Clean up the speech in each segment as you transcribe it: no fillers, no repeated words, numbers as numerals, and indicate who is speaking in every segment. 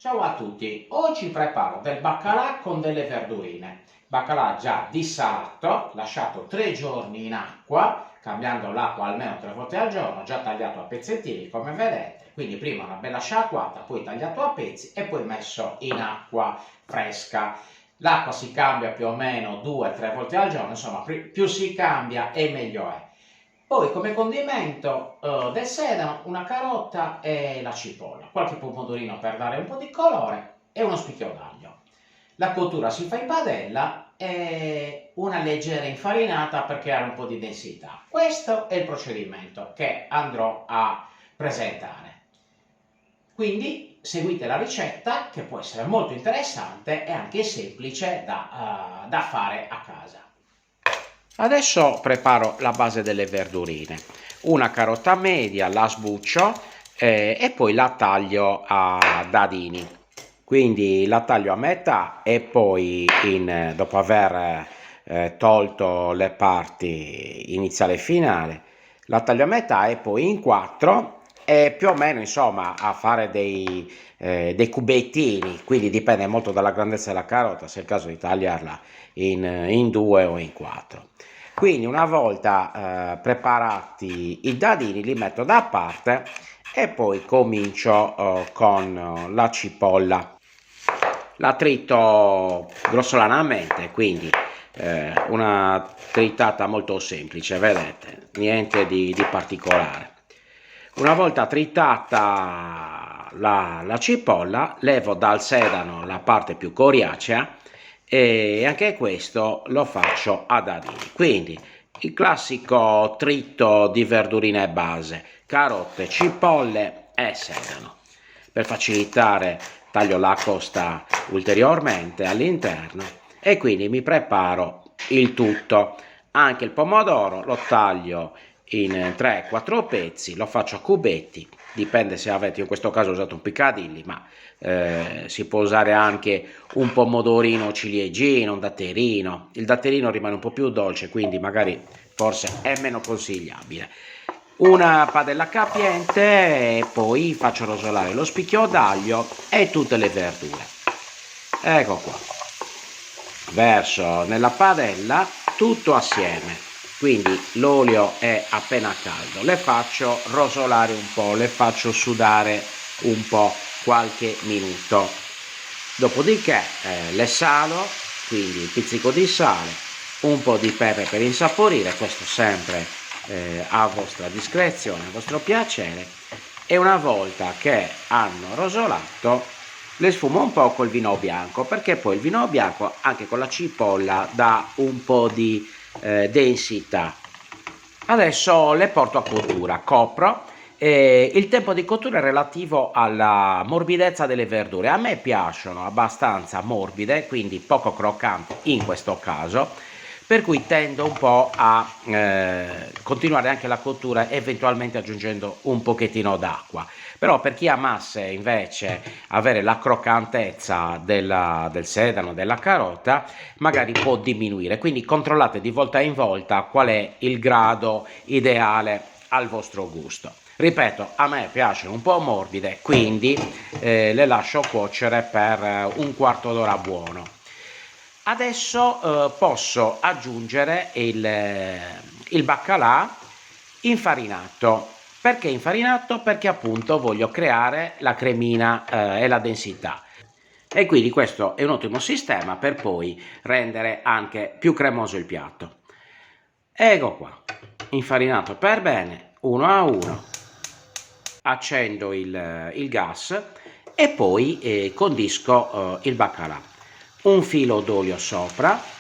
Speaker 1: Ciao a tutti, oggi preparo del baccalà con delle verdurine. Baccalà già dissalato, lasciato 3 giorni in acqua, cambiando l'acqua almeno 3 volte al giorno, già tagliato a pezzettini come vedete. Quindi prima una bella sciacquata, poi tagliato a pezzi e poi messo in acqua fresca. L'acqua si cambia più o meno 2-3 volte al giorno, insomma più si cambia e meglio è. Poi come condimento del sedano, una carota e la cipolla, qualche pomodorino per dare un po' di colore e uno spicchio d'aglio. La cottura si fa in padella e una leggera infarinata per creare un po' di densità. Questo è il procedimento che andrò a presentare. Quindi seguite la ricetta che può essere molto interessante e anche semplice da fare a casa. Adesso preparo la base delle verdurine. Una carota media, la sbuccio e poi la taglio a dadini. Quindi la taglio a metà e poi dopo aver tolto le parti iniziale e finale, la taglio a metà e poi in quattro e più o meno insomma a fare dei cubettini, quindi dipende molto dalla grandezza della carota, se è il caso di tagliarla in due o in quattro. Quindi una volta preparati i dadini li metto da parte e poi comincio con la cipolla. La trito grossolanamente, quindi una tritata molto semplice, vedete, niente di particolare. Una volta tritata la cipolla, levo dal sedano la parte più coriacea e anche questo lo faccio a dadini. Quindi il classico trito di verdurine base, carote, cipolle e sedano. Per facilitare taglio la costa ulteriormente all'interno e quindi mi preparo il tutto. Anche il pomodoro lo taglio in 3-4 pezzi, lo faccio a cubetti, dipende se avete, in questo caso ho usato un piccadilli, ma si può usare anche un pomodorino ciliegino, un datterino. Il datterino rimane un po' più dolce, quindi magari forse è meno consigliabile. Una padella capiente e poi faccio rosolare lo spicchio d'aglio e tutte le verdure. Ecco qua. Verso nella padella tutto assieme. Quindi l'olio è appena caldo, le faccio rosolare un po', le faccio sudare un po', qualche minuto. Dopodiché le salo, quindi un pizzico di sale, un po' di pepe per insaporire, questo sempre a vostra discrezione, a vostro piacere, e una volta che hanno rosolato le sfumo un po' col vino bianco, perché poi il vino bianco anche con la cipolla dà un po' di densità. Adesso le porto a cottura, copro. Il tempo di cottura è relativo alla morbidezza delle verdure. A me piacciono abbastanza morbide, quindi poco croccanti in questo caso, per cui tendo un po' a continuare anche la cottura eventualmente aggiungendo un pochettino d'acqua. Però per chi amasse invece avere la croccantezza del sedano, della carota, magari può diminuire. Quindi controllate di volta in volta qual è il grado ideale al vostro gusto. Ripeto, a me piacciono un po' morbide, quindi le lascio cuocere per un quarto d'ora buono. Adesso posso aggiungere il baccalà infarinato. Perché infarinato? Perché appunto voglio creare la cremina e la densità. E quindi questo è un ottimo sistema per poi rendere anche più cremoso il piatto. Ecco qua, infarinato per bene, uno a uno. Accendo il gas e poi condisco il baccalà. Un filo d'olio sopra,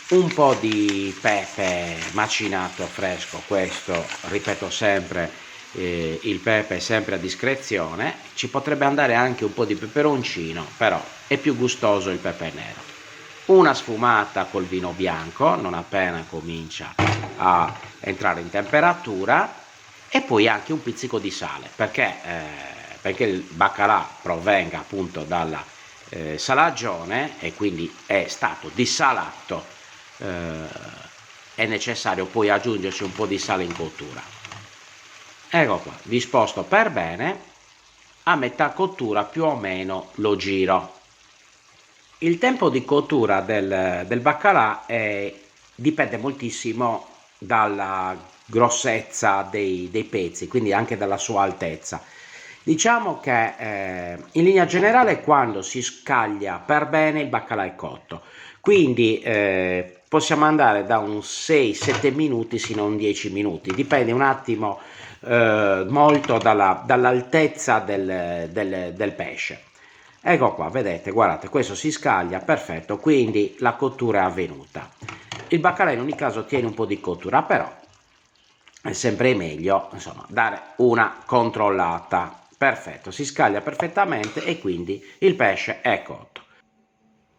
Speaker 1: un po' di pepe macinato fresco, questo ripeto sempre, il pepe è sempre a discrezione, ci potrebbe andare anche un po' di peperoncino, però è più gustoso il pepe nero. Una sfumata col vino bianco, non appena comincia a entrare in temperatura, e poi anche un pizzico di sale, perché il baccalà provenga appunto dalla salagione e quindi è stato dissalato, è necessario poi aggiungersi un po' di sale in cottura. Ecco qua, disposto per bene.
Speaker 2: a metà cottura più o meno lo giro. Il tempo di cottura del baccalà dipende moltissimo dalla grossezza dei pezzi, quindi anche dalla sua altezza. Diciamo che in linea generale quando si scaglia per bene il baccalà è cotto, quindi possiamo andare da un 6-7 minuti sino a un 10 minuti, dipende un attimo molto dall'altezza del pesce. Ecco qua, vedete, guardate, questo si scaglia, perfetto, quindi la cottura è avvenuta. Il baccalà in ogni caso tiene un po' di cottura, però è sempre meglio, insomma, dare una controllata. Perfetto, si scaglia perfettamente e quindi il pesce è cotto.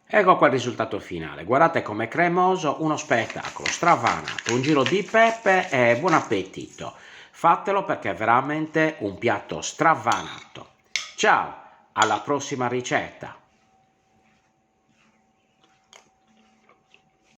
Speaker 2: Ecco qua il risultato finale, guardate com'è cremoso, uno spettacolo, stravanato, un giro di pepe e buon appetito. Fatelo perché è veramente un piatto stravanato. Ciao, alla prossima ricetta!